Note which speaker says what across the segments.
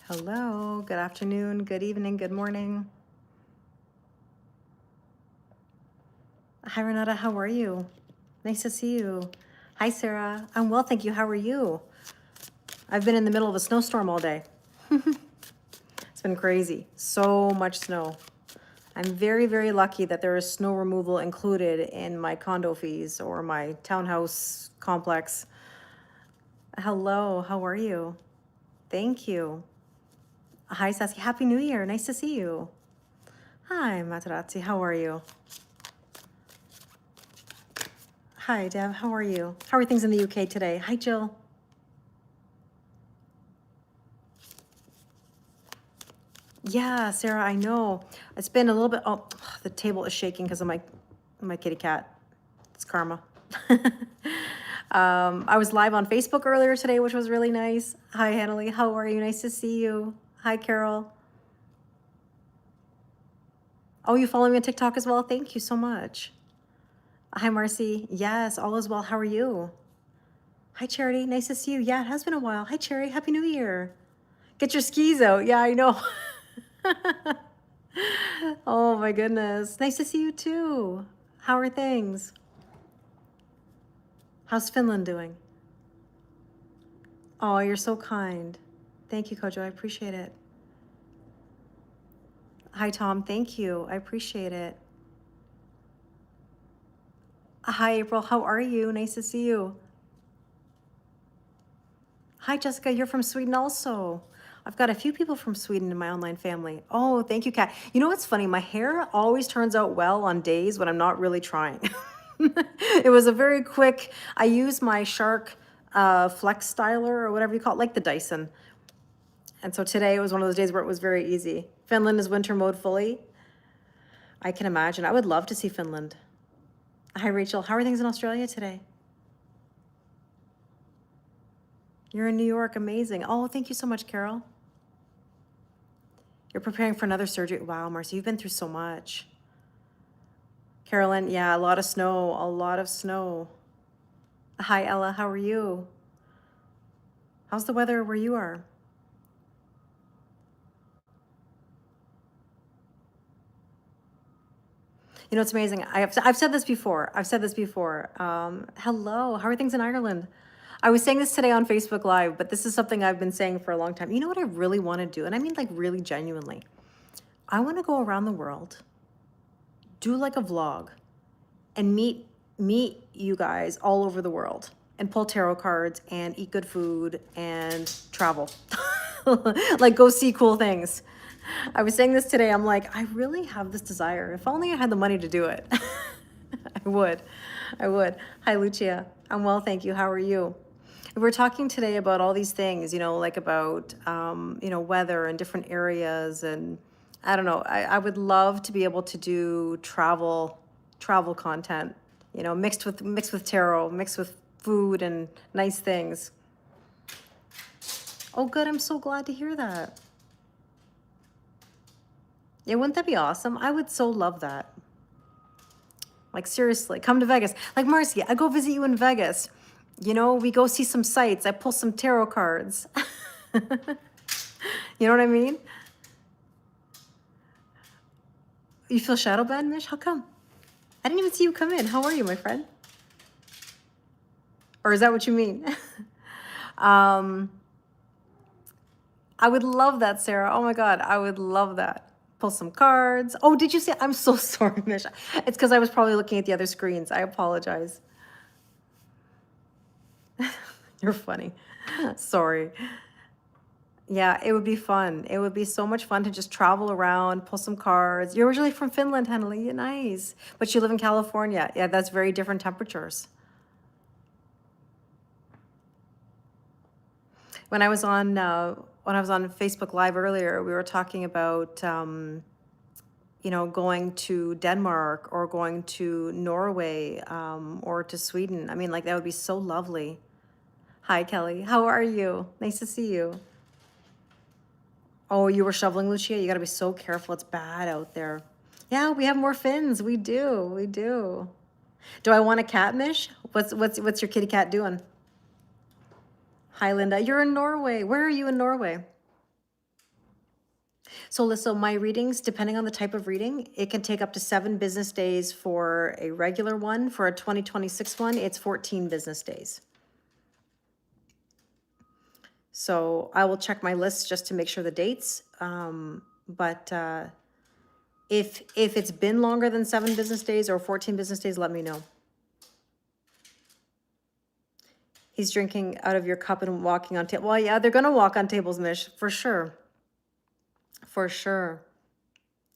Speaker 1: Hello, good afternoon, good evening, good morning. Hi, Renata, how are you? Nice to see you. Hi, Sarah. I'm well, thank you. How are you? I've been in the middle of a snowstorm all day. It's been crazy. So much snow. I'm very, very lucky that there is snow removal included in my condo fees or my townhouse complex. Hello, how are you? Thank you. Hi, Sassy. Happy New Year. Nice to see you. Hi, Materazzi. How are you? Hi, Deb. How are you? How are things in the UK today? Hi, Jill. Yeah, Sarah, I know. It's been a little bit, oh, the table is shaking because of my kitty cat. It's karma. I was live on Facebook earlier today, which was really nice. Hi, Hanley. How are you? Nice to see you. Hi, Carol. Oh, you follow me on TikTok as well? Thank you so much. Hi, Marcy. Yes, all is well. How are you? Hi, Charity. Nice to see you. Yeah, it has been a while. Hi, Cherry. Happy New Year. Get your skis out. Yeah, I know. Oh my goodness. Nice to see you too. How are things? How's Finland doing? Oh, you're so kind. Thank you, Kojo. I appreciate it. Hi, Tom. Thank you. I appreciate it. Hi, April. How are you? Nice to see you. Hi, Jessica. You're from Sweden also. I've got a few people from Sweden in my online family. Oh, thank you, Kat. You know what's funny? My hair always turns out well on days when I'm not really trying. It was a very quick, I use my Shark Flex Styler or whatever you call it, like the Dyson. And so today it was one of those days where it was very easy. Finland is winter mode fully. I can imagine. I would love to see Finland. Hi, Rachel. How are things in Australia today? You're in New York. Amazing. Oh, thank you so much, Carol. You're preparing for another surgery. Wow, Marcy, you've been through so much. Carolyn, yeah, a lot of snow, a lot of snow. Hi, Ella. How are you? How's the weather where you are? You know, it's amazing. I've said this before. I've said this before. Hello, how are things in Ireland? I was saying this today on Facebook Live, but this is something I've been saying for a long time. You know what I really want to do? And I mean, like, really genuinely. I want to go around the world, do like a vlog, and meet you guys all over the world and pull tarot cards and eat good food and travel. Like, go see cool things. I was saying this today. I'm like, I really have this desire. If only I had the money to do it. I would. I would. Hi, Lucia. I'm well, thank you. How are you? We're talking today about all these things, you know, like about, you know, weather and different areas. And I don't know, I would love to be able to do travel content, you know, mixed with tarot, mixed with food and nice things. Oh, good. I'm so glad to hear that. Yeah, wouldn't that be awesome? I would so love that. Like, seriously, come to Vegas. Like, Marcy, I go visit you in Vegas. You know, we go see some sights. I pull some tarot cards. You know what I mean? You feel shadow banned, Mish? How come? I didn't even see you come in. How are you, my friend? Or is that what you mean? I would love that, Sarah. Oh my God, I would love that. Pull some cards. Oh, did you see? I'm so sorry, Mish. It's because I was probably looking at the other screens. I apologize. You're funny. Sorry. Yeah, it would be fun. It would be so much fun to just travel around, pull some cards. You're originally from Finland, Henley. Nice. But you live in California. Yeah, that's very different temperatures. When I was on Facebook Live earlier, we were talking about you know, going to Denmark or going to Norway or to Sweden. I mean, like, that would be so lovely. Hi, Kelly. How are you? Nice to see you. Oh, you were shoveling, Lucia? You got to be so careful. It's bad out there. Yeah, we have more fins. We do. We do. Do I want a cat, Mish? What's your kitty cat doing? Hi, Linda. You're in Norway. Where are you in Norway? So my readings, depending on the type of reading, it can take up to 7 business days for a regular one. For a 2026 one, it's 14 business days. So I will check my list just to make sure the dates. But if it's been longer than 7 business days or 14 business days, let me know. He's drinking out of your cup and walking on table. Well, yeah, they're gonna walk on tables, Mish, for sure. For sure.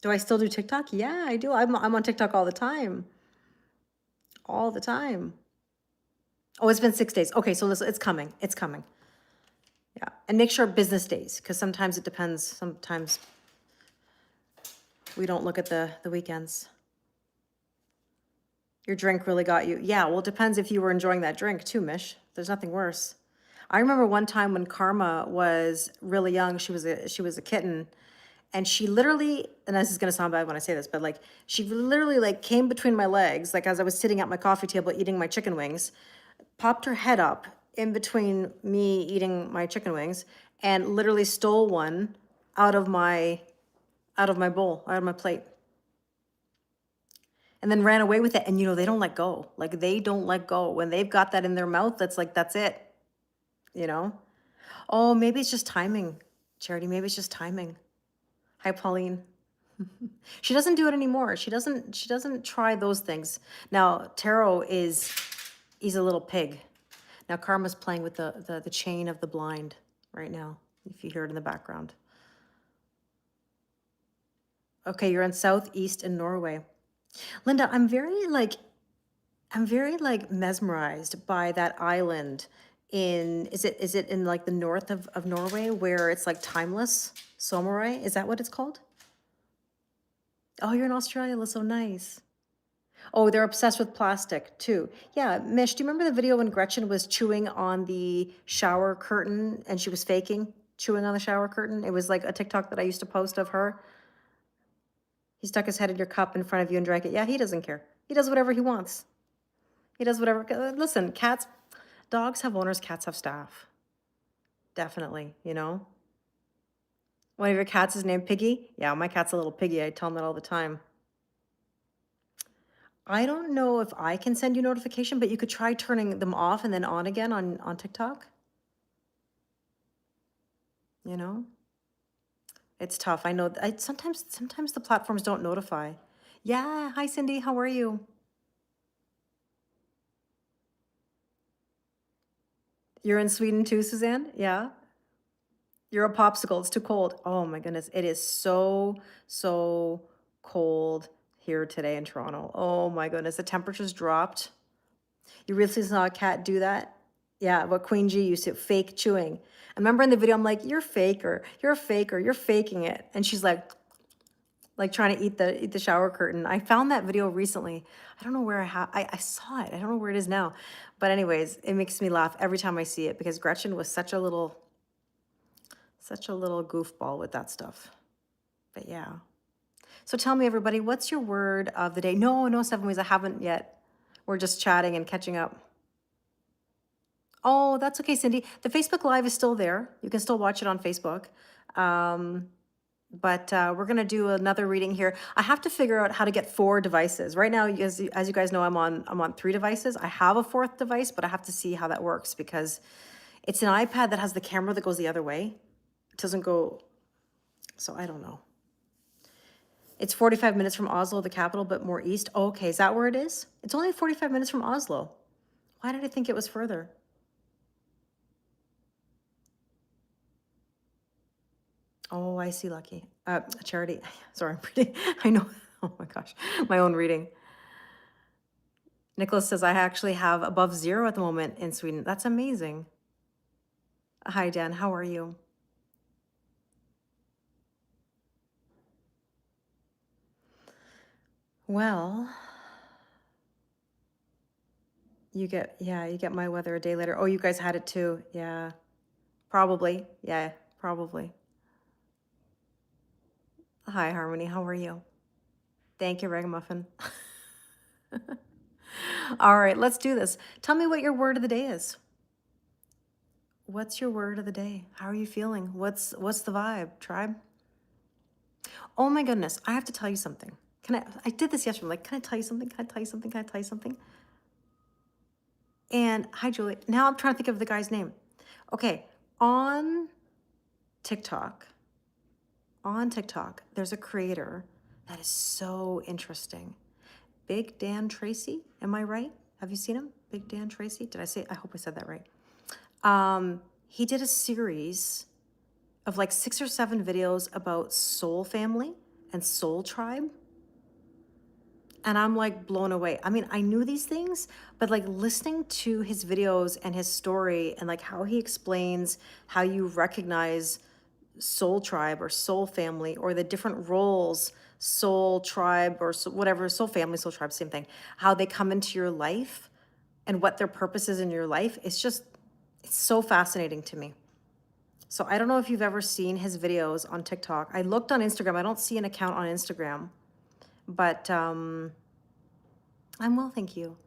Speaker 1: Do I still do TikTok? Yeah, I do. I'm on TikTok all the time. All the time. Oh, it's been 6 days. Okay, so listen, it's coming. It's coming. Yeah, and make sure business days, because sometimes it depends. Sometimes we don't look at the weekends. Your drink really got you. Yeah, well, it depends if you were enjoying that drink too, Mish. There's nothing worse. I remember one time when Karma was really young, she was a kitten, and she literally, and this is gonna sound bad when I say this, but like she literally like came between my legs, like as I was sitting at my coffee table eating my chicken wings, popped her head up in between me eating my chicken wings, and literally stole one out of my bowl, out of my plate. And then ran away with it. And you know, they don't let go. Like they don't let go. When they've got that in their mouth, that's like, that's it. You know? Oh, maybe it's just timing, Charity. Maybe it's just timing. Hi, Pauline. She doesn't do it anymore. She doesn't try those things. Now, Taro he's a little pig. Now Karma's playing with the chain of the blind right now, if you hear it in the background. Okay, you're in southeast in Norway. Linda, I'm very like mesmerized by that island is it in like the north of Norway where it's like timeless? Somarai, is that what it's called? Oh, you're in Australia, that's so nice. Oh, they're obsessed with plastic too. Yeah, Mish, do you remember the video when Gretchen was chewing on the shower curtain and she was faking chewing on the shower curtain? It was like a TikTok that I used to post of her. He stuck his head in your cup in front of you and drank it. Yeah, he doesn't care. He does whatever he wants. He does whatever. Listen, dogs have owners, cats have staff. Definitely, you know? One of your cats is named Piggy? Yeah, my cat's a little piggy. I tell him that all the time. I don't know if I can send you notification, but you could try turning them off and then on again on TikTok. You know? It's tough. I know. Sometimes the platforms don't notify. Yeah. Hi, Cindy. How are you? You're in Sweden too, Suzanne? Yeah. You're a popsicle. It's too cold. Oh my goodness. It is so cold here today in Toronto. Oh my goodness. The temperature's dropped. You really saw a cat do that? Yeah, what Queen G used to, fake chewing. I remember in the video, I'm like, you're faker. You're a faker. You're faking it. And she's like trying to eat the shower curtain. I found that video recently. I don't know where I saw it. I don't know where it is now. But anyways, it makes me laugh every time I see it because Gretchen was such a little goofball with that stuff. But yeah. So tell me, everybody, what's your word of the day? No, 7 ways. I haven't yet. We're just chatting and catching up. Oh, that's okay, Cindy. The Facebook Live is still there. You can still watch it on Facebook. But we're going to do another reading here. I have to figure out how to get 4 devices. Right now, as you guys know, I'm on 3 devices. I have a 4th device, but I have to see how that works because it's an iPad that has the camera that goes the other way. It doesn't go, so I don't know. It's 45 minutes from Oslo, the capital, but more east. Oh, okay, is that where it is? It's only 45 minutes from Oslo. Why did I think it was further? Oh, I see, Lucky. Charity. Sorry, I'm reading. I know. Oh my gosh, my own reading. Nicholas says, I actually have above 0 at the moment in Sweden. That's amazing. Hi, Dan. How are you? Well, you get my weather a day later. Oh, you guys had it too. Yeah, probably. Yeah, probably. Hi, Harmony. How are you? Thank you, Ragamuffin. All right, let's do this. Tell me what your word of the day is. What's your word of the day? How are you feeling? What's the vibe, tribe? Oh my goodness, I have to tell you something. I did this yesterday. I'm like, can I tell you something? Can I tell you something? Can I tell you something? And hi, Julie. Now I'm trying to think of the guy's name. Okay, on TikTok, there's a creator that is so interesting. Big Dan Tracy, am I right? Have you seen him? Big Dan Tracy? I hope I said that right. He did a series of like 6 or 7 videos about soul family and soul tribe. And I'm like blown away. I mean, I knew these things, but like listening to his videos and his story and like how he explains how you recognize soul tribe or soul family or the different roles, soul tribe or whatever, soul family, soul tribe, same thing, how they come into your life and what their purpose is in your life. It's so fascinating to me. So I don't know if you've ever seen his videos on TikTok. I looked on Instagram. I don't see an account on Instagram, but I'm well, thank you.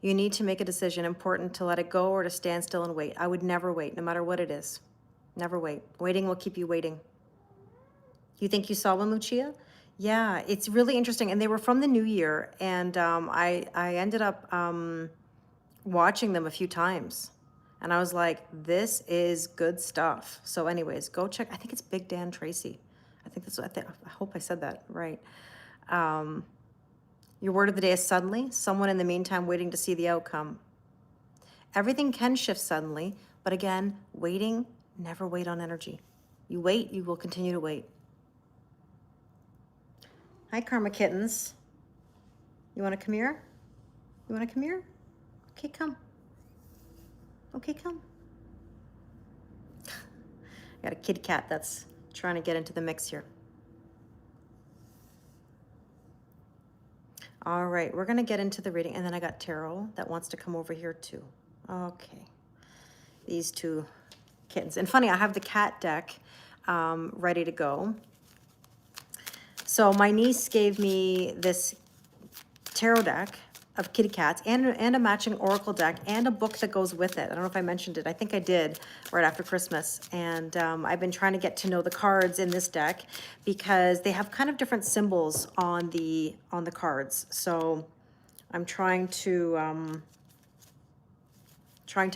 Speaker 1: You need to make a decision. Important to let it go or to stand still and wait. I would never wait, no matter what it is. Never wait. Waiting will keep you waiting. You think you saw one, Lucia? Yeah, it's really interesting. And they were from the new year. And I ended up watching them a few times. And I was like, this is good stuff. So anyways, go check. I think it's Big Dan Tracy. I think that's what I hope I said that right. Your word of the day is suddenly. Someone in the meantime waiting to see the outcome. Everything can shift suddenly, but again, waiting, never wait on energy. You wait, you will continue to wait. Hi, Karma Kittens. You want to come here? You want to come here? Okay, come. Okay, come. I got a kitty cat that's trying to get into the mix here. All right, we're going to get into the reading. And then I got Tarot that wants to come over here too. Okay. These two kittens. And funny, I have the cat deck ready to go. So my niece gave me this tarot deck of kitty cats and a matching oracle deck and a book that goes with it. I don't know if I mentioned it. I think I did right after Christmas. And I've been trying to get to know the cards in this deck because they have kind of different symbols on the cards. So I'm trying to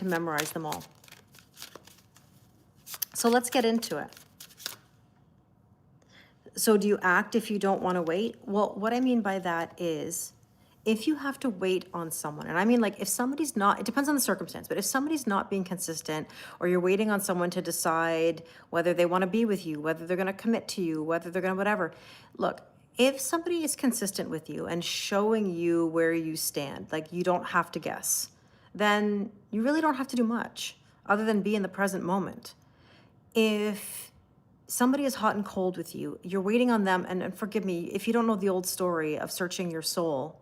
Speaker 1: memorize them all. So let's get into it. So do you act if you don't want to wait? Well, what I mean by that is if you have to wait on someone, and I mean like if somebody's not, it depends on the circumstance, but if somebody's not being consistent or you're waiting on someone to decide whether they want to be with you, whether they're going to commit to you, whether they're going to whatever, look, if somebody is consistent with you and showing you where you stand, like you don't have to guess, then you really don't have to do much other than be in the present moment. If somebody is hot and cold with you, you're waiting on them, and forgive me, if you don't know the old story of searching your soul,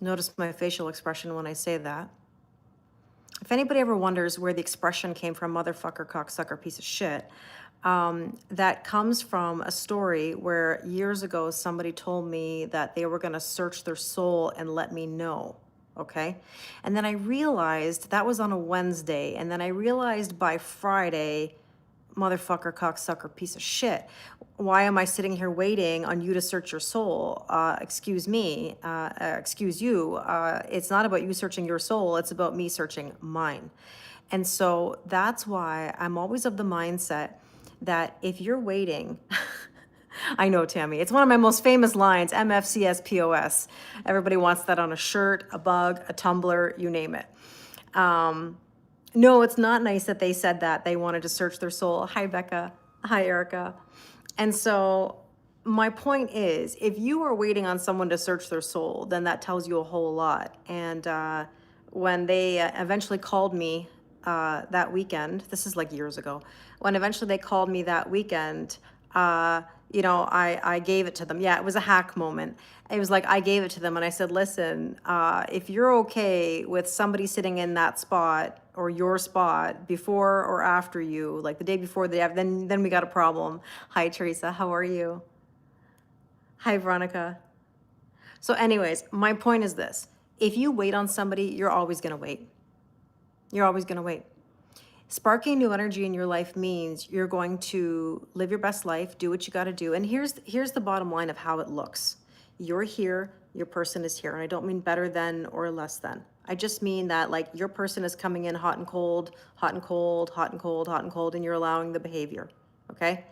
Speaker 1: notice my facial expression when I say that. If anybody ever wonders where the expression came from, motherfucker, cocksucker, piece of shit, that comes from a story where years ago somebody told me that they were going to search their soul and let me know. Okay. And then I realized that was on a Wednesday. And then I realized by Friday, motherfucker, cocksucker, piece of shit. Why am I sitting here waiting on you to search your soul? Excuse me, excuse you. It's not about you searching your soul. It's about me searching mine. And so that's why I'm always of the mindset that if you're waiting, I know, Tammy. It's one of my most famous lines, MFCSPOS. Everybody wants that on a shirt, a mug, a tumbler, you name it. No, it's not nice that they said that. They wanted to search their soul. Hi, Becca. Hi, Erica. And so my point is, if you are waiting on someone to search their soul, then that tells you a whole lot. And when they eventually called me that weekend, this is like years ago, when eventually they called me that weekend, you know, I gave it to them. Yeah, it was a hack moment. It was like I gave it to them and I said, listen, if you're okay with somebody sitting in that spot or your spot before or after you, like the day before, then we got a problem. Hi, Teresa. How are you? Hi, Veronica. So anyways, my point is this. If you wait on somebody, you're always going to wait. You're always going to wait. Sparking new energy in your life means you're going to live your best life, do what you got to do. And here's the bottom line of how it looks. You're here, your person is here. And I don't mean better than or less than. I just mean that like your person is coming in hot and cold, hot and cold, hot and cold, hot and cold, and you're allowing the behavior. Okay?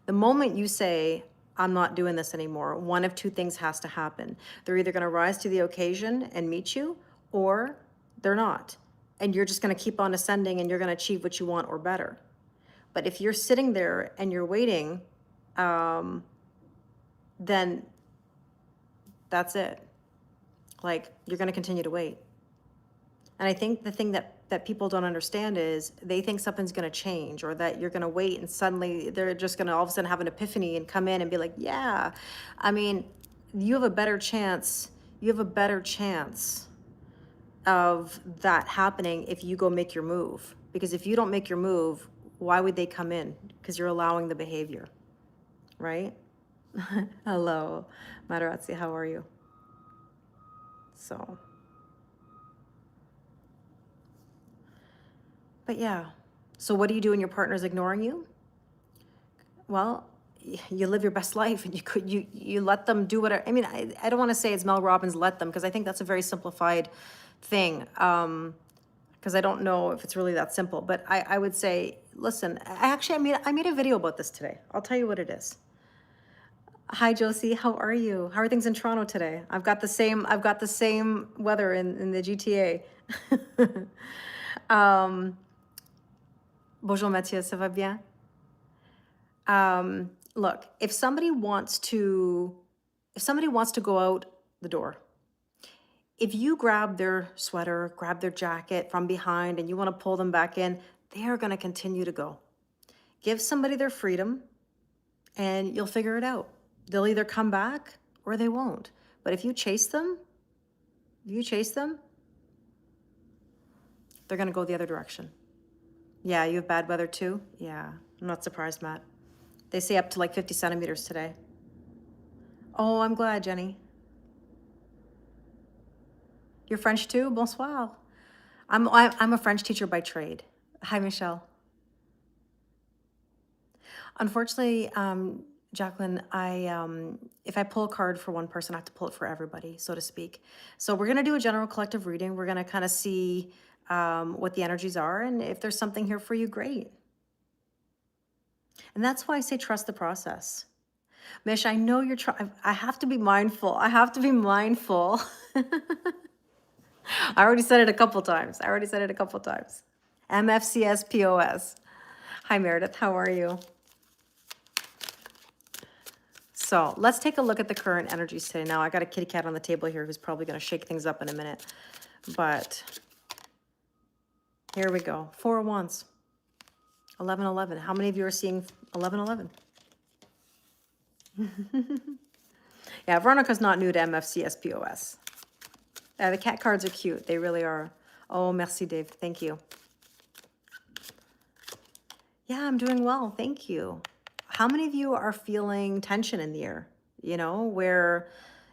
Speaker 1: The moment you say, I'm not doing this anymore, one of two things has to happen. They're either going to rise to the occasion and meet you, or they're not. And you're just going to keep on ascending and you're going to achieve what you want or better. But if you're sitting there and you're waiting, then that's it. Like, you're going to continue to wait. And I think the thing that people don't understand is they think something's going to change, or that you're going to wait and suddenly they're just going to all of a sudden have an epiphany and come in and be like, yeah. I mean, you have a better chance. You have a better chance of that happening if you go make your move. Because if you don't make your move, why would they come in? Because you're allowing the behavior, right? Hello, Materazzi, how are you? So... But yeah, so what do you do when your partner's ignoring you? Well, you live your best life, and you let them do whatever. I mean, I don't want to say it's Mel Robbins, let them, because I think that's a very simplified thing. Because I don't know if it's really that simple. But I would say, listen, I made a video about this today. I'll tell you what it is. Hi, Josie. How are you? How are things in Toronto today? I've got the same weather in the GTA. Bonjour Mathieu, ça va bien? Look, if somebody wants to go out the door, if you grab their sweater, grab their jacket from behind, and you want to pull them back in, they are going to continue to go. Give somebody their freedom, and you'll figure it out. They'll either come back or they won't. But if you chase them, they're going to go the other direction. Yeah, you have bad weather too? Yeah, I'm not surprised, Matt. They say up to like 50 centimeters today. Oh, I'm glad, Jenny. You're French too? Bonsoir. I'm a French teacher by trade. Hi, Michelle. Unfortunately, Jacqueline, if I pull a card for one person, I have to pull it for everybody, so to speak. So we're going to do a general collective reading. We're going to kind of see what the energies are, and if there's something here for you, great. And that's why I say trust the process. Mish, I know you're trying. I have to be mindful. I already said it a couple times. MFCSPOS. Hi, Meredith. How are you? So let's take a look at the current energies today. Now, I got a kitty cat on the table here who's probably going to shake things up in a minute. But here we go. 4 of Wands. 1111. How many of you are seeing 1111? Yeah, Veronica's not new to MFCSPOS. The cat cards are cute. They really are. Oh, merci, Dave. Thank you. Yeah, I'm doing well. Thank you. How many of you are feeling tension in the air? You know, where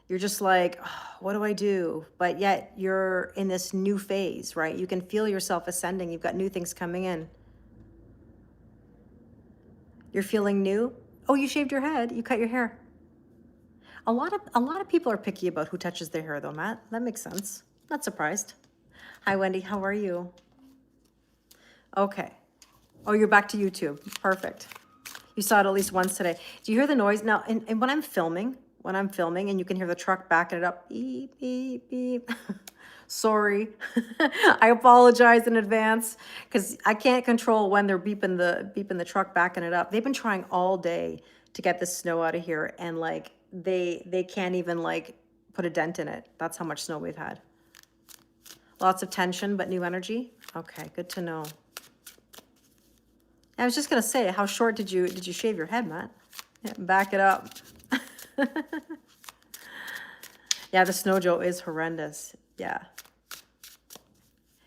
Speaker 1: you're just like, oh, what do I do? But yet you're in this new phase, right? You can feel yourself ascending. You've got new things coming in. You're feeling new. Oh, you shaved your head. You cut your hair. A lot of people are picky about who touches their hair, though, Matt. That makes sense. Not surprised. Hi, Wendy. How are you? Okay. Oh, you're back to YouTube. Perfect. You saw it at least once today. Do you hear the noise now? And when I'm filming, and you can hear the truck backing it up, beep, beep, beep. Sorry. I apologize in advance because I can't control when they're beeping the truck backing it up. They've been trying all day to get the snow out of here, and like they can't even like put a dent in it. That's how much snow we've had. Lots of tension, but new energy. Okay, good to know. I was just gonna say, how short did you shave your head, Matt? Yeah, back it up. Yeah, the snow joe is horrendous. Yeah.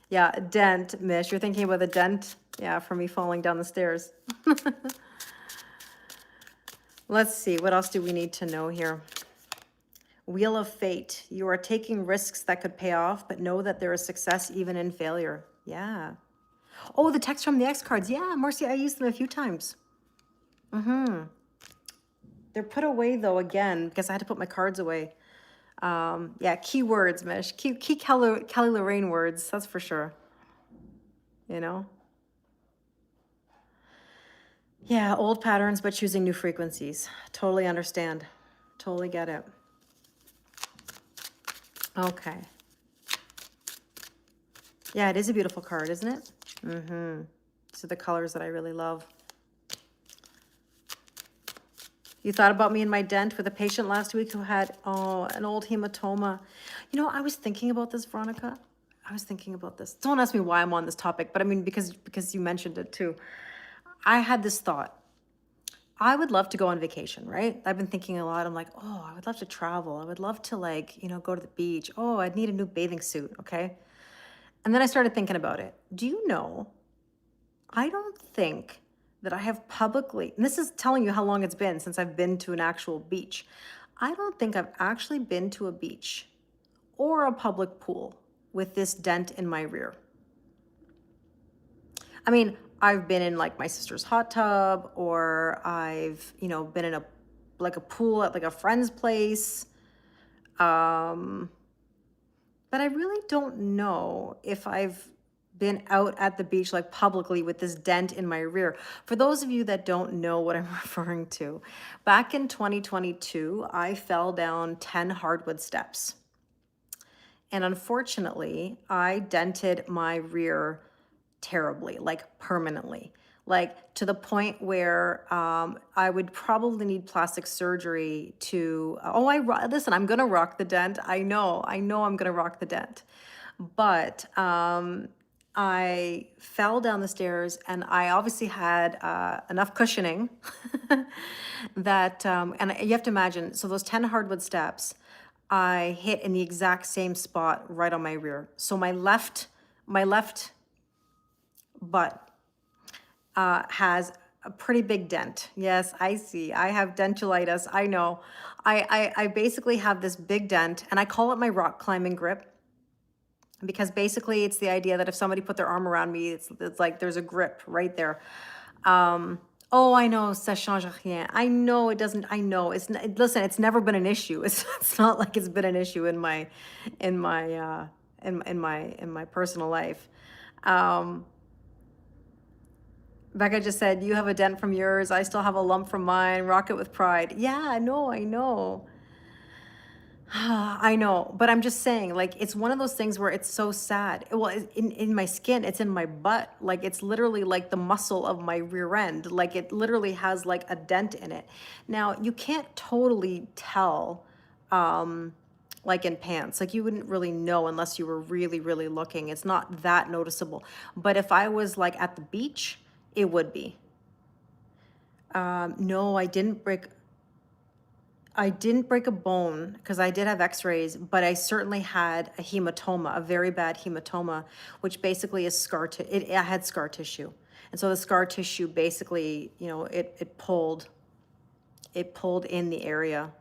Speaker 1: Yeah, a dent, Mish. You're thinking about the dent? Yeah, from me falling down the stairs. Let's see, what else do we need to know here? Wheel of Fate. You are taking risks that could pay off, but know that there is success even in failure. Yeah. Oh, the text from the X cards. Yeah, Marcy, I used them a few times. They're put away though again because I had to put my cards away. Yeah, keywords, Mish. Key Kelly Lorraine words, that's for sure. You know? Yeah, old patterns, but choosing new frequencies. Totally understand. Totally get it. Okay. Yeah, it is a beautiful card, isn't it? These are the colors that I really love. You thought about me and my dent with a patient last week who had, an old hematoma. You know, I was thinking about this, Veronica. I was thinking about this. Don't ask me why I'm on this topic, but I mean, because you mentioned it too. I had this thought. I would love to go on vacation, right? I've been thinking a lot. I'm like, oh, I would love to travel. I would love to go to the beach. Oh, I'd need a new bathing suit, okay? And then I started thinking about it. Do you know, I don't think that I have publicly, and this is telling you how long it's been since I've been to an actual beach. I don't think I've actually been to a beach or a public pool with this dent in my rear. I mean, I've been in like my sister's hot tub, or I've, been in a pool at like a friend's place. But I really don't know if I've been out at the beach like publicly with this dent in my rear. For those of you that don't know what I'm referring to, back in 2022, I fell down 10 hardwood steps. And unfortunately, I dented my rear terribly, like permanently, like to the point where I would probably need plastic surgery to, listen, I'm gonna rock the dent. I know I'm gonna rock the dent. But I fell down the stairs, and I obviously had enough cushioning that, and you have to imagine, so those 10 hardwood steps, I hit in the exact same spot right on my rear. So my left butt has a pretty big dent. Yes, I see. I have dentulitis. I know. I basically have this big dent, and I call it my rock climbing grip, because basically it's the idea that if somebody put their arm around me, it's like there's a grip right there. Oh, I know, ça change rien. I know it doesn't. I know listen, it's never been an issue. It's not like it's been an issue in my personal life. Becca just said, you have a dent from yours. I still have a lump from mine. Rock it with pride. Yeah, I know. I know, but I'm just saying, like, it's one of those things where it's so sad. Well, in my skin, it's in my butt. Like, it's literally like the muscle of my rear end. Like, it literally has like a dent in it. Now, you can't totally tell, like in pants. Like, you wouldn't really know unless you were really, really looking. It's not that noticeable. But if I was like at the beach, it would be. No, I didn't break a bone because I did have x-rays, but I certainly had a hematoma, a very bad hematoma, which basically is I had scar tissue. And so the scar tissue basically, it pulled in the area.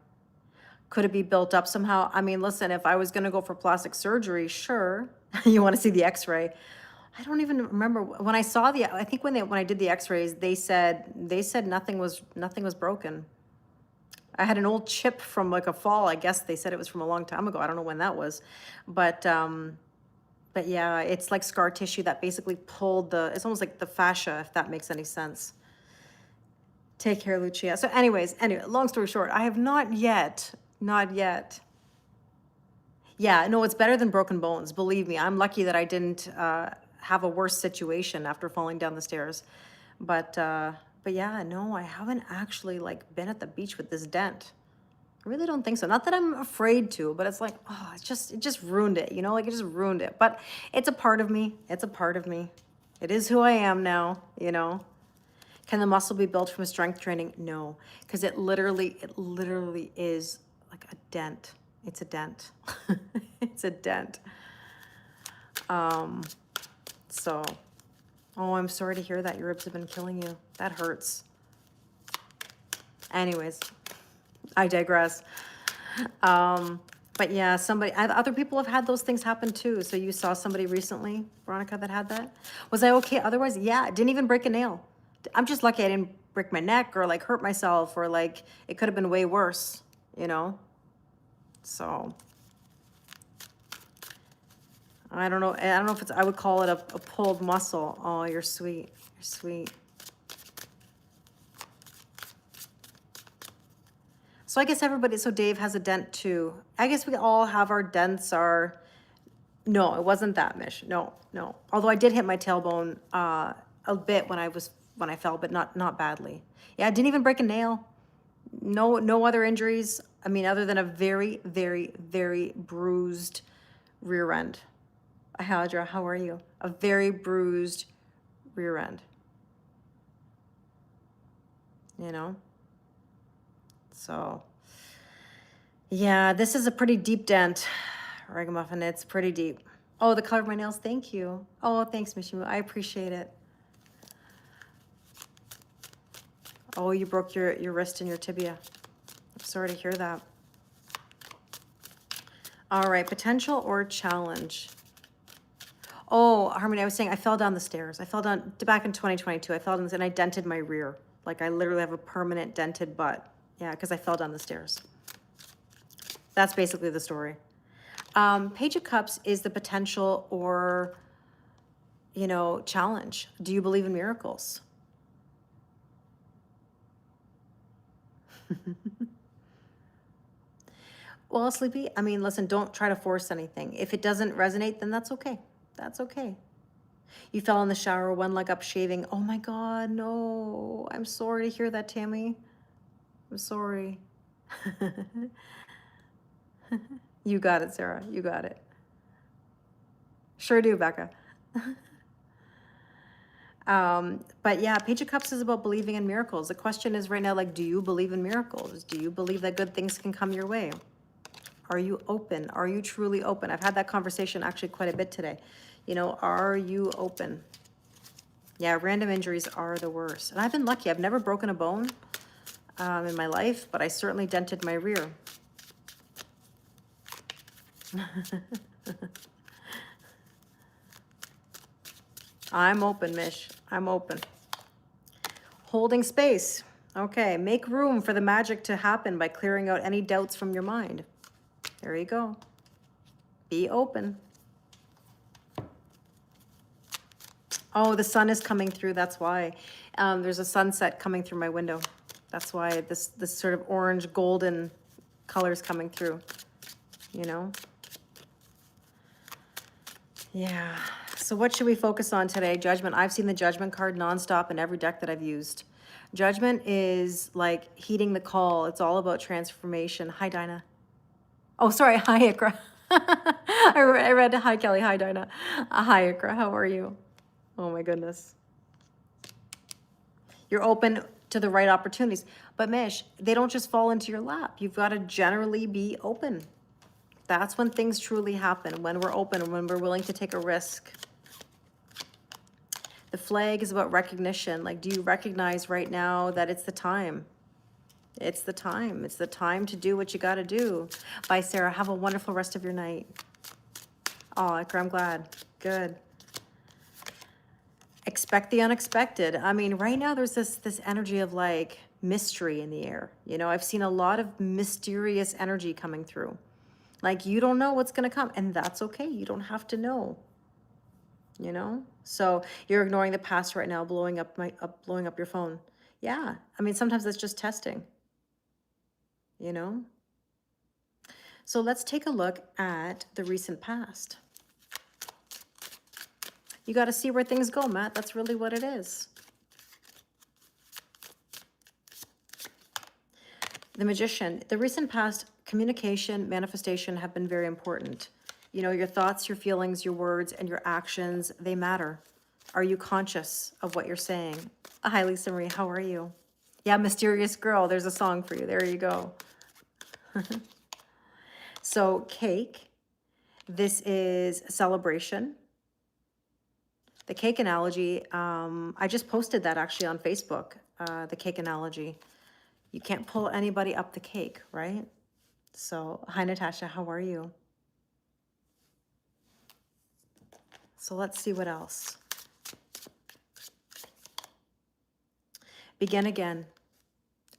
Speaker 1: Could it be built up somehow? I mean, listen, if I was going to go for plastic surgery, sure. You want to see the x-ray. I don't even remember when I saw I think when I did the x-rays, they said nothing was broken. I had an old chip from like a fall. I guess they said it was from a long time ago. I don't know when that was, but yeah, it's like scar tissue that basically pulled it's almost like the fascia, if that makes any sense. Take care, Lucia. So anyway, long story short, I have not yet. Yeah, no, it's better than broken bones. Believe me, I'm lucky that I didn't have a worse situation after falling down the stairs. But yeah, no, I haven't actually like been at the beach with this dent. I really don't think so. Not that I'm afraid to, but it's like, oh, it just ruined it, like it just ruined it. But it's a part of me. It's a part of me. It is who I am now, Can the muscle be built from strength training? No, because it literally is like a dent. It's a dent. It's a dent. So, I'm sorry to hear that your ribs have been killing you. That hurts. Anyways, I digress. But yeah, other people have had those things happen too. So you saw somebody recently, Veronica, that had that. Was I okay otherwise? Yeah, I didn't even break a nail. I'm just lucky I didn't break my neck or like hurt myself, or like it could have been way worse, you know? So I don't know. I don't know if I would call it a pulled muscle. Oh, you're sweet. You're sweet. So I guess so Dave has a dent too. I guess we all have our dents. No, it wasn't that, Mish. No, no. Although I did hit my tailbone a bit when I fell, but not badly. Yeah, I didn't even break a nail. No other injuries. I mean, other than a very, very, very bruised rear end. Alejandra, how are you? A very bruised rear end. You know? So, yeah, this is a pretty deep dent, Ragamuffin. It's pretty deep. Oh, the color of my nails. Thank you. Oh, thanks, Mishimu. I appreciate it. Oh, you broke your wrist and your tibia. I'm sorry to hear that. All right, potential or challenge. Oh, Harmony, I was saying I fell down the stairs. I fell down back in 2022. I fell down and I dented my rear. Like I literally have a permanent dented butt. Yeah, because I fell down the stairs. That's basically the story. Page of Cups is the potential or, you know, challenge. Do you believe in miracles? Well, Sleepy, I mean, listen, don't try to force anything. If it doesn't resonate, then that's okay. That's okay. You fell in the shower, one leg up shaving. Oh my God, no. I'm sorry to hear that, Tammy. I'm sorry. You got it, Sarah. You got it. Sure do, Becca. But yeah, Page of Cups is about believing in miracles. The question is right now, like, do you believe in miracles? Do you believe that good things can come your way? Are you open? Are you truly open? I've had that conversation actually quite a bit today. You know, are you open? Yeah, random injuries are the worst. And I've been lucky. I've never broken a bone in my life, but I certainly dented my rear. I'm open, Mish. I'm open. Holding space. Okay, make room for the magic to happen by clearing out any doubts from your mind. There you go. Be open. Oh, the sun is coming through. That's why. There's a sunset coming through my window. That's why this sort of orange golden color is coming through, you know? Yeah. So what should we focus on today? Judgment. I've seen the Judgment card nonstop in every deck that I've used. Judgment is like heeding the call. It's all about transformation. Hi, Dinah. Oh, sorry. Hi, Ikra. I read hi, Kelly. Hi, Dinah. Hi, Ikra. How are you? Oh, my goodness. You're open to the right opportunities. But Mish, they don't just fall into your lap. You've got to generally be open. That's when things truly happen, when we're open, when we're willing to take a risk. The flag is about recognition. Like, do you recognize right now that it's the time? It's the time. It's the time to do what you got to do. Bye, Sarah. Have a wonderful rest of your night. Oh, I'm glad. Good. Expect the unexpected. I mean, right now there's this energy of like mystery in the air. You know, I've seen a lot of mysterious energy coming through. Like, you don't know what's going to come, and that's okay. You don't have to know. You know? So you're ignoring the past right now, blowing up your phone. Yeah. I mean, sometimes that's just testing. You know? So let's take a look at the recent past. You got to see where things go, Matt. That's really what it is. The Magician. The recent past, communication, manifestation have been very important. You know, your thoughts, your feelings, your words, and your actions, they matter. Are you conscious of what you're saying? Hi, Lisa Marie. How are you? Yeah, Mysterious Girl. There's a song for you. There you go. So, cake. This is a celebration. The cake analogy, I just posted that actually on Facebook, the cake analogy. You can't pull anybody up the cake, right? So, hi, Natasha, how are you? So let's see what else. Begin again.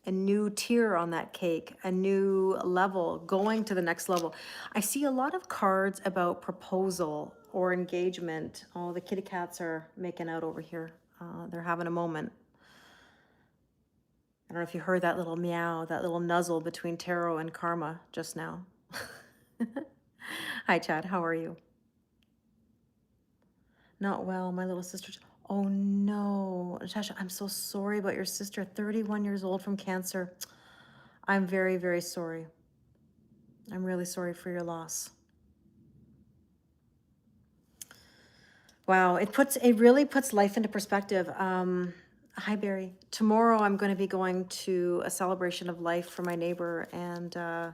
Speaker 1: A new tier on that cake, a new level, going to the next level. I see a lot of cards about proposal or engagement. Oh, the kitty cats are making out over here. They're having a moment. I don't know if you heard that little meow, that little nuzzle between Tarot and Karma just now. Hi, Chad. How are you? Not well. My little sister. Oh, no. Natasha, I'm so sorry about your sister. 31 years old from cancer. I'm very, very sorry. I'm really sorry for your loss. Wow, it really puts life into perspective. Hi, Barry. Tomorrow I'm going to be going to a celebration of life for my neighbor, and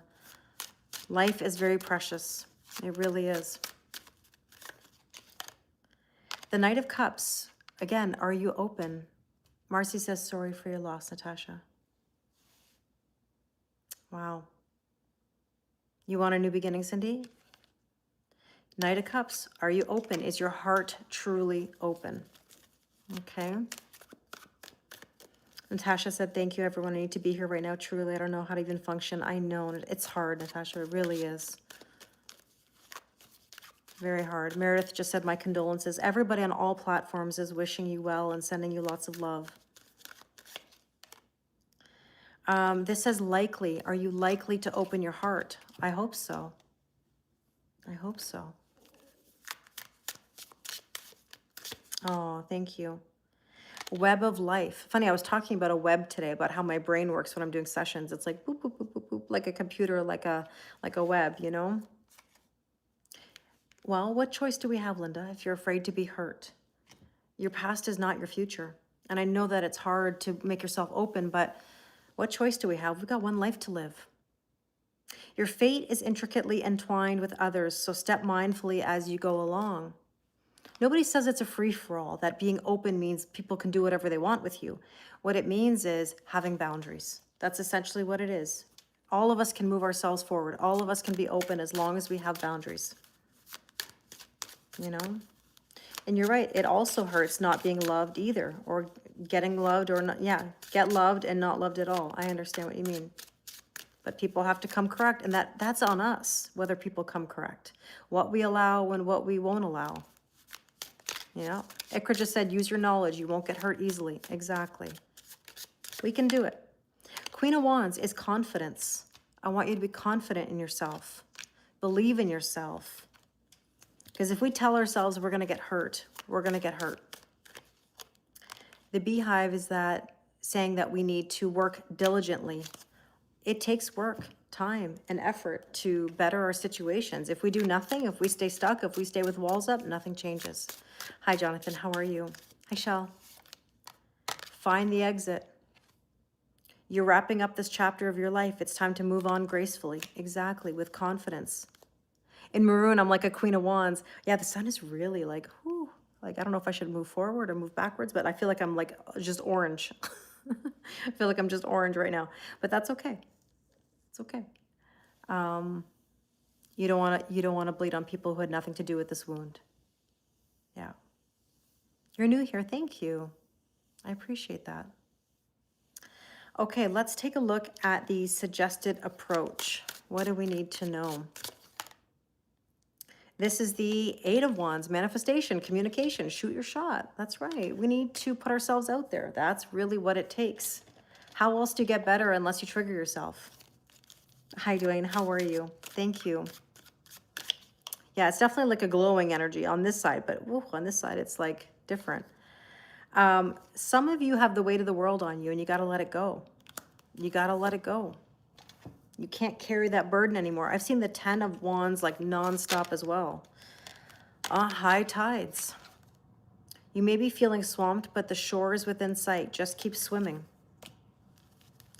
Speaker 1: life is very precious. It really is. The Knight of Cups. Again, are you open? Marcy says, sorry for your loss, Natasha. Wow. You want a new beginning, Cindy? Knight of Cups. Are you open? Is your heart truly open? Okay. Natasha said, thank you, everyone. I need to be here right now. Truly, I don't know how to even function. I know. It's hard, Natasha. It really is. Very hard. Meredith just said, my condolences. Everybody on all platforms is wishing you well and sending you lots of love. This says likely. Are you likely to open your heart? I hope so. I hope so. Oh, thank you. Web of life. Funny, I was talking about a web today, about how my brain works when I'm doing sessions. It's like boop, boop, boop, boop, boop, like a computer, like a web, you know? Well, what choice do we have, Linda, if you're afraid to be hurt? Your past is not your future. And I know that it's hard to make yourself open, but what choice do we have? We've got one life to live. Your fate is intricately entwined with others, so step mindfully as you go along. Nobody says it's a free-for-all, that being open means people can do whatever they want with you. What it means is having boundaries. That's essentially what it is. All of us can move ourselves forward. All of us can be open as long as we have boundaries. You know? And you're right, it also hurts not being loved either, or getting loved or not. Yeah, get loved and not loved at all. I understand what you mean. But people have to come correct, and that's on us, whether people come correct. What we allow and what we won't allow. You know, Ikra just said, use your knowledge. You won't get hurt easily. Exactly. We can do it. Queen of Wands is confidence. I want you to be confident in yourself. Believe in yourself. Because if we tell ourselves we're going to get hurt, we're going to get hurt. The beehive is that saying that we need to work diligently. It takes work, time, and effort to better our situations. If we do nothing, if we stay stuck, if we stay with walls up, nothing changes. Hi, Jonathan. How are you? Hi, Shell. Find the exit. You're wrapping up this chapter of your life. It's time to move on gracefully. Exactly, with confidence. In maroon, I'm like a Queen of Wands. Yeah, the sun is really like, whew. Like, I don't know if I should move forward or move backwards, but I feel like I'm like just orange. I feel like I'm just orange right now, but that's okay. It's okay. You don't want to bleed on people who had nothing to do with this wound. Yeah. You're new here. Thank you. I appreciate that. Okay, let's take a look at the suggested approach. What do we need to know? This is the Eight of Wands, manifestation, communication, shoot your shot. That's right. We need to put ourselves out there. That's really what it takes. How else do you get better unless you trigger yourself? Hi, Dwayne. How are you? Thank you. Yeah, it's definitely like a glowing energy on this side, but woo, on this side, it's like different. Some of you have the weight of the world on you, and you got to let it go. You got to let it go. You can't carry that burden anymore. I've seen the 10 of Wands like nonstop as well. High tides. You may be feeling swamped, but the shore is within sight. Just keep swimming.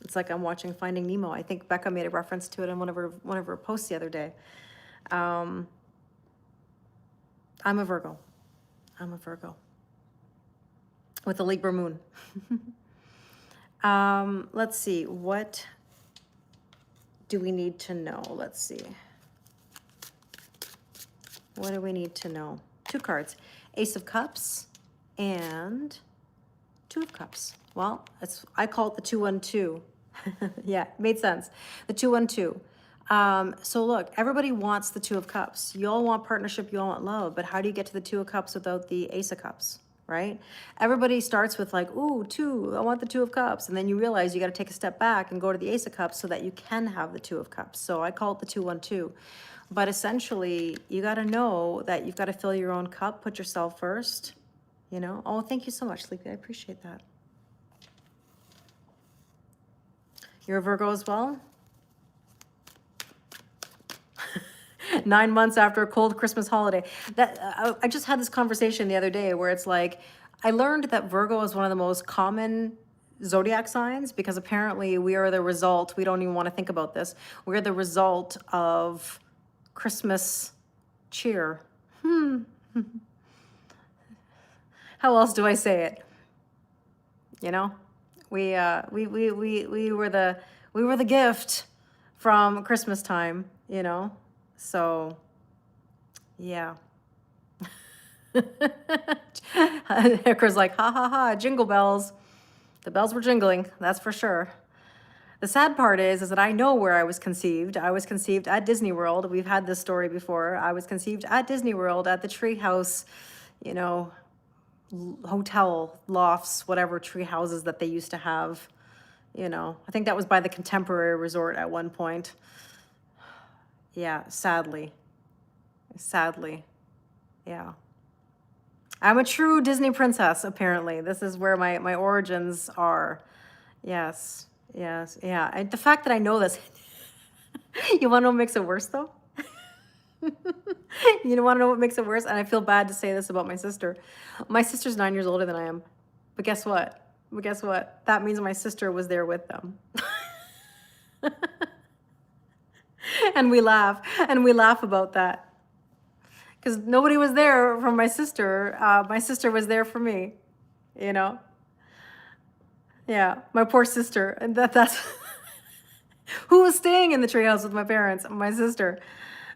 Speaker 1: It's like I'm watching Finding Nemo. I think Becca made a reference to it in one of her posts the other day. I'm a Virgo. I'm a Virgo. With a Libra moon. Let's see. What do we need to know? Let's see. What do we need to know? 2 cards. Ace of Cups and 2 of Cups. Well, I call it the 2-1-2. Yeah, made sense. The 2-1-2. So look, everybody wants the 2 of Cups. You all want partnership, you all want love, but how do you get to the 2 of Cups without the Ace of Cups, right? Everybody starts with like, ooh, 2, I want the 2 of Cups. And then you realize you got to take a step back and go to the Ace of Cups so that you can have the 2 of Cups. So I call it the 2-1-2. But essentially, you got to know that you've got to fill your own cup, put yourself first, you know? Oh, thank you so much, Sleepy. I appreciate that. You're a Virgo as well? 9 months after a cold Christmas holiday. I just had this conversation the other day where it's like, I learned that Virgo is one of the most common zodiac signs because apparently we are the result, we don't even want to think about this, we're the result of Christmas cheer. How else do I say it? You know, we were the gift from Christmas time, you know? So, yeah. Hicker's like, ha ha ha, jingle bells. The bells were jingling, that's for sure. The sad part is that I know where I was conceived. I was conceived at Disney World. We've had this story before. I was conceived at Disney World at the treehouse, you know, hotel lofts, whatever tree houses that they used to have. You know, I think that was by the Contemporary Resort at one point. Yeah, sadly. Yeah. I'm a true Disney princess, apparently. This is where my origins are. Yes, yeah. And the fact that I know this, you want to know what makes it worse, though? You want to know what makes it worse? And I feel bad to say this about my sister. My sister's 9 years older than I am. But guess what? That means my sister was there with them. And we laugh about that. Because nobody was there for my sister. My sister was there for me, you know? Yeah, my poor sister. And that's who was staying in the treehouse with my parents? My sister.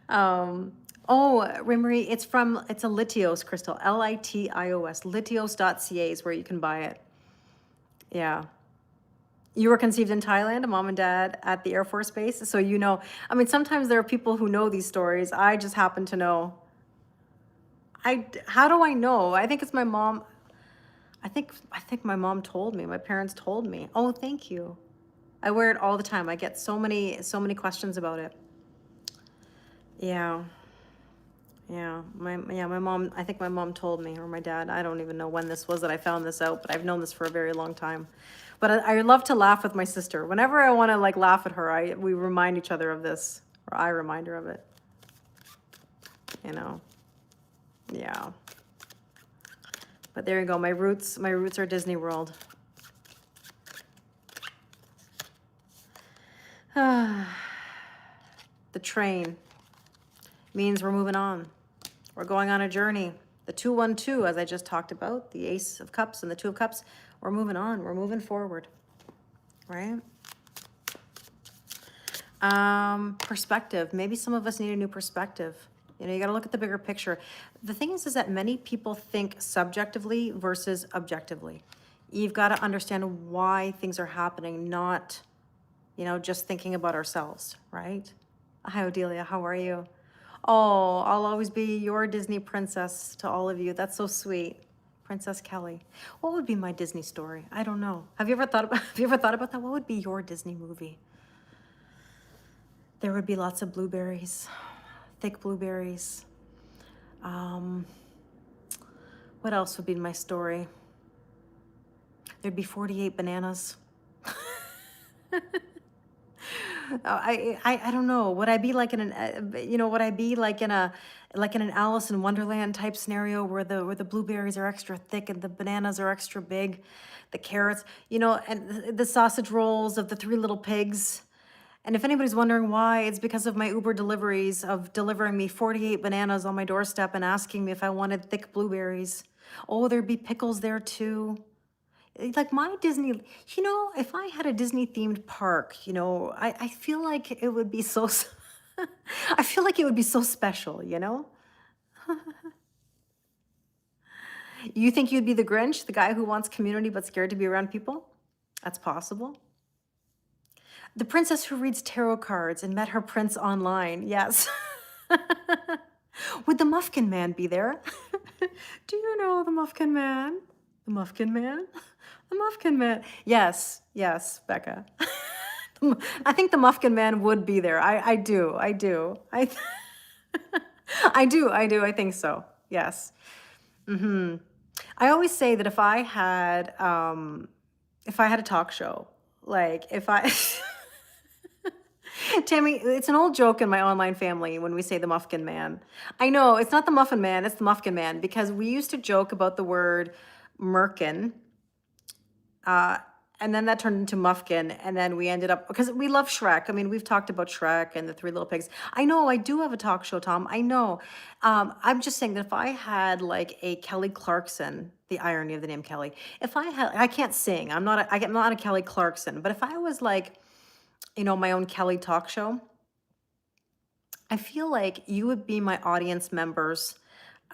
Speaker 1: Oh, Rimmery, it's a Lithios crystal, Litios. Lithios.ca is where you can buy it. Yeah. You were conceived in Thailand, mom and dad at the Air Force Base. So you know, I mean, sometimes there are people who know these stories. I just happen to know. How do I know? I think it's my mom. I think my mom told me, my parents told me. Oh, thank you. I wear it all the time. I get so many questions about it. Yeah. My mom, I think my mom told me, or my dad. I don't even know when this was that I found this out, but I've known this for a very long time. But I love to laugh with my sister. Whenever I want to like laugh at her, we remind each other of this, or I remind her of it. You know. Yeah. But there you go. My roots are Disney World. The train means we're moving on. We're going on a journey. The 2-1-2, as I just talked about, the Ace of Cups and the 2 of Cups, we're moving on. We're moving forward, right? Perspective. Maybe some of us need a new perspective. You know, you got to look at the bigger picture. The thing is that many people think subjectively versus objectively. You've got to understand why things are happening, not, you know, just thinking about ourselves, right? Hi, Odelia. How are you? Oh, I'll always be your Disney princess to all of you. That's so sweet. Princess Kelly. What would be my Disney story? I don't know. Have you ever thought about that? What would be your Disney movie? There would be lots of blueberries, thick blueberries. What else would be my story? There'd be 48 bananas. I don't know. Would I be like in an Alice in Wonderland type scenario where the blueberries are extra thick and the bananas are extra big, the carrots, you know, and the sausage rolls of the 3 Little Pigs. And if anybody's wondering why, it's because of my Uber deliveries of delivering me 48 bananas on my doorstep and asking me if I wanted thick blueberries. Oh, there'd be pickles there too. Like my Disney, if I had a Disney themed park, I feel like it would be so, I feel like it would be so special, you know? You think you'd be the Grinch, the guy who wants community but scared to be around people? That's possible. The princess who reads tarot cards and met her prince online. Yes. Would the Muffkin Man be there? Do you know the Muffkin Man? The Muffkin Man? The Muffkin Man. Yes, yes, Becca. I think the Muffkin Man would be there. I do. I think so. Yes. I always say that if I had a talk show, like if I Tammy, it's an old joke in my online family when we say the Muffin Man. I know it's not the Muffin Man, it's the Muffin Man, because we used to joke about the word merkin, and then that turned into Muffkin, and then we ended up, because we love Shrek. I mean, we've talked about Shrek and the Three Little Pigs. I know, I do have a talk show, Tom. I know. I'm just saying that if I had like a Kelly Clarkson, the irony of the name Kelly, if I can't sing. I'm not a Kelly Clarkson, but if I was like, my own Kelly talk show, I feel like you would be my audience members.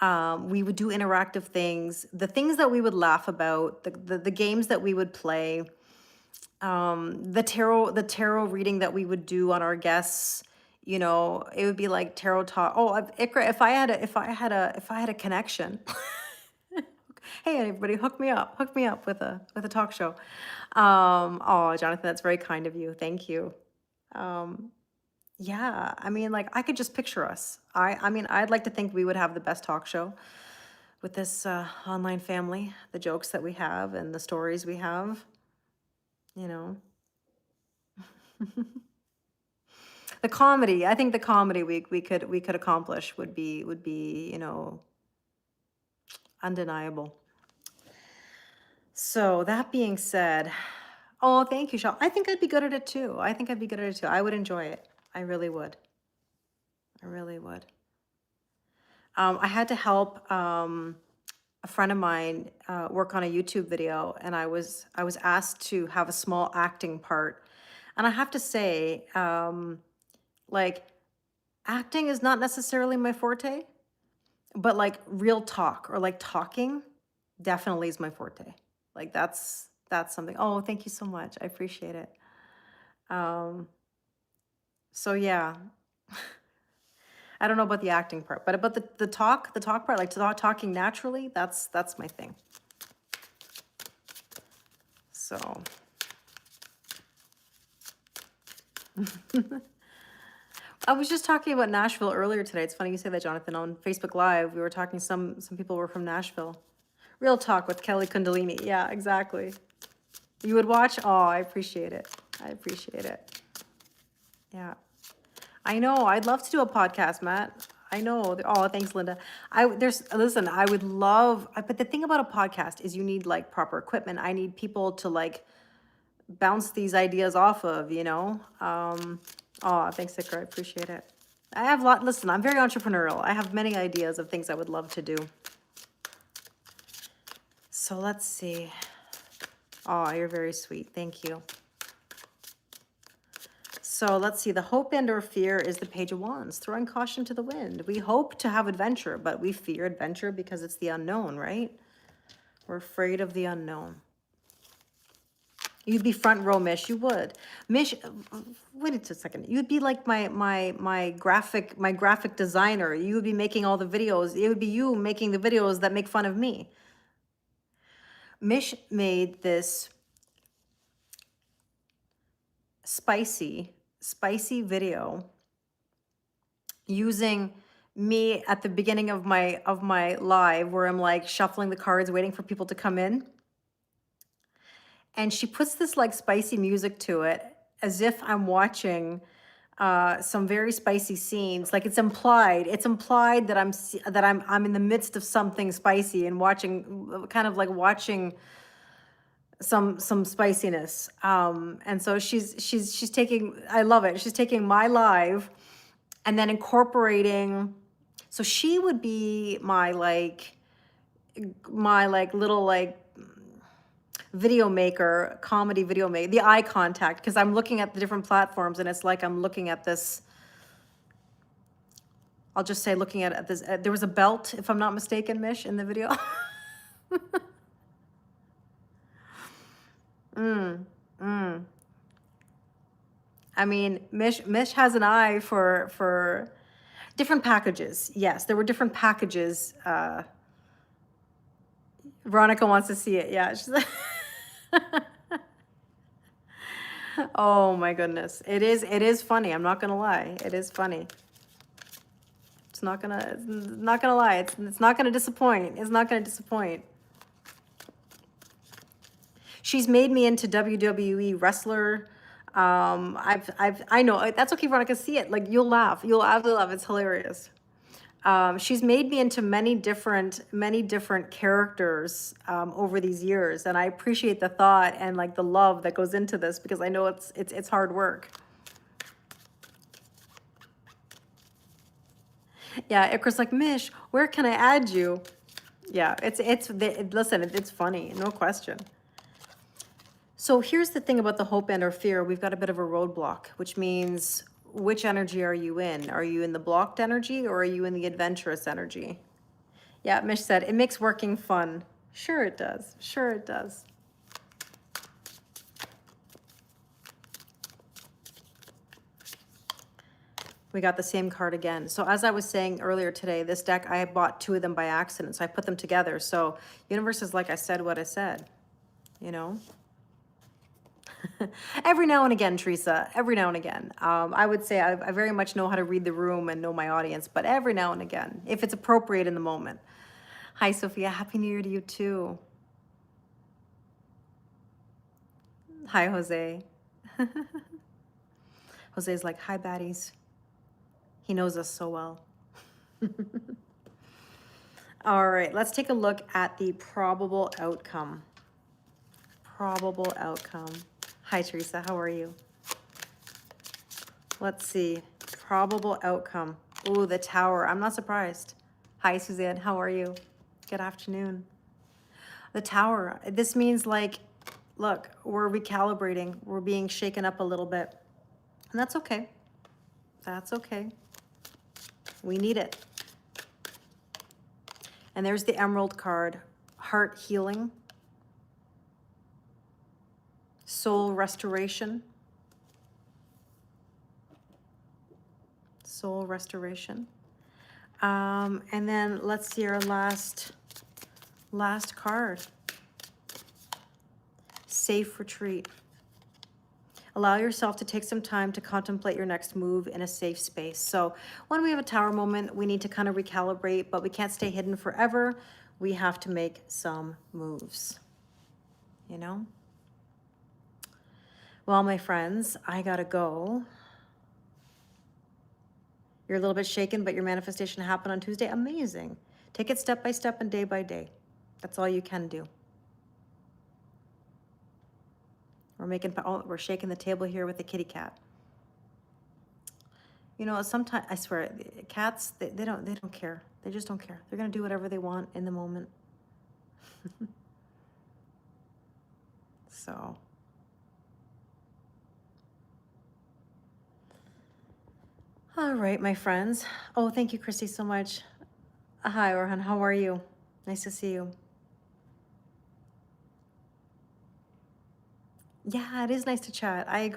Speaker 1: We would do interactive things, the things that we would laugh about, the games that we would play, the tarot reading that we would do on our guests. It would be like tarot talk. Oh, Ikra, if I had a connection. Hey, everybody, hook me up with a talk show. Oh, Jonathan, that's very kind of you. Thank you. Yeah, I mean, like, I could just picture us. I mean, I'd like to think we would have the best talk show with this online family, the jokes that we have and the stories we have, you know. The comedy, I think the comedy we could accomplish would be, undeniable. So that being said, oh, thank you, Sean. I think I'd be good at it too. I would enjoy it. I really would. I had to help a friend of mine work on a YouTube video, and I was asked to have a small acting part. And I have to say, like, acting is not necessarily my forte, but like real talk or like talking definitely is my forte. Like that's something. Oh, thank you so much. I appreciate it. So yeah. I don't know about the acting part, but about the talk part, like talking naturally, that's my thing. So I was just talking about Nashville earlier today. It's funny you say that, Jonathan. On Facebook Live, we were talking, some people were from Nashville. Real talk with Kelly Kundalini. Yeah, exactly. You would watch? Oh, I appreciate it. Yeah. I know. I'd love to do a podcast, Matt. I know. Oh, thanks, Linda. Listen, I would love, but the thing about a podcast is you need like proper equipment. I need people to like bounce these ideas off of, Oh, thanks, Sikra. I appreciate it. Listen, I'm very entrepreneurial. I have many ideas of things I would love to do. So let's see. Oh, you're very sweet. Thank you. So let's see. The hope and or fear is the Page of Wands, throwing caution to the wind. We hope to have adventure, but we fear adventure because it's the unknown, right? We're afraid of the unknown. You'd be front row, Mish. You would. Mish, wait a second. You'd be like my graphic designer. You would be making all the videos. It would be you making the videos that make fun of me. Mish made this spicy video using me at the beginning of my live, where I'm like shuffling the cards, waiting for people to come in. And she puts this like spicy music to it, as if I'm watching some very spicy scenes. Like it's implied that I'm in the midst of something spicy and watching some spiciness. And so she's taking, I love it. She's taking my live and then incorporating. So she would be my little video maker, comedy video maker, the eye contact, because I'm looking at the different platforms and it's like I'm looking at this, I'll just say looking at this, there was a belt, if I'm not mistaken, Mish, in the video. I mean, Mish has an eye for different packages. Yes, there were different packages. Veronica wants to see it. Yeah. She's oh my goodness. It is funny. I'm not gonna lie. It is funny. It's not gonna lie. It's not gonna disappoint. It's not gonna disappoint. She's made me into WWE wrestler. I know that's okay, Veronica. See it. Like you'll laugh. You'll absolutely laugh. It's hilarious. She's made me into many different characters over these years, and I appreciate the thought and like the love that goes into this because I know it's hard work. Yeah, Icarus like, Mish, where can I add you? Yeah, listen, it's funny, no question. So here's the thing about the hope and or fear. We've got a bit of a roadblock, which means which energy are you in? Are you in the blocked energy or are you in the adventurous energy? Yeah, Mish said, it makes working fun. Sure it does. Sure it does. We got the same card again. So as I was saying earlier today, this deck, I bought 2 of them by accident. So I put them together. So universe is like I said what I said, you know? Every now and again, Teresa, every now and again. I would say I very much know how to read the room and know my audience, but every now and again, if it's appropriate in the moment. Hi, Sophia. Happy New Year to you, too. Hi, Jose. Jose's like, hi, baddies. He knows us so well. All right, let's take a look at the probable outcome. Probable outcome. Hi, Teresa. How are you? Let's see. Probable outcome. Ooh, the Tower. I'm not surprised. Hi, Suzanne. How are you? Good afternoon. The Tower. This means like, look, we're recalibrating. We're being shaken up a little bit. And that's okay. That's okay. We need it. And there's the Emerald card. Heart healing. Soul restoration. Soul restoration. And then let's see our last card. Safe retreat. Allow yourself to take some time to contemplate your next move in a safe space. So when we have a Tower moment, we need to kind of recalibrate, but we can't stay hidden forever. We have to make some moves, you know? Well, my friends, I gotta go. You're a little bit shaken, but your manifestation happened on Tuesday. Amazing. Take it step by step and day by day. That's all you can do. We're shaking the table here with the kitty cat. You know, sometimes I swear, cats they don't care. They just don't care. They're gonna do whatever they want in the moment. So. All right, my friends. Oh, thank you, Christy, so much. Hi, Orhan. How are you? Nice to see you. Yeah, it is nice to chat. I agree.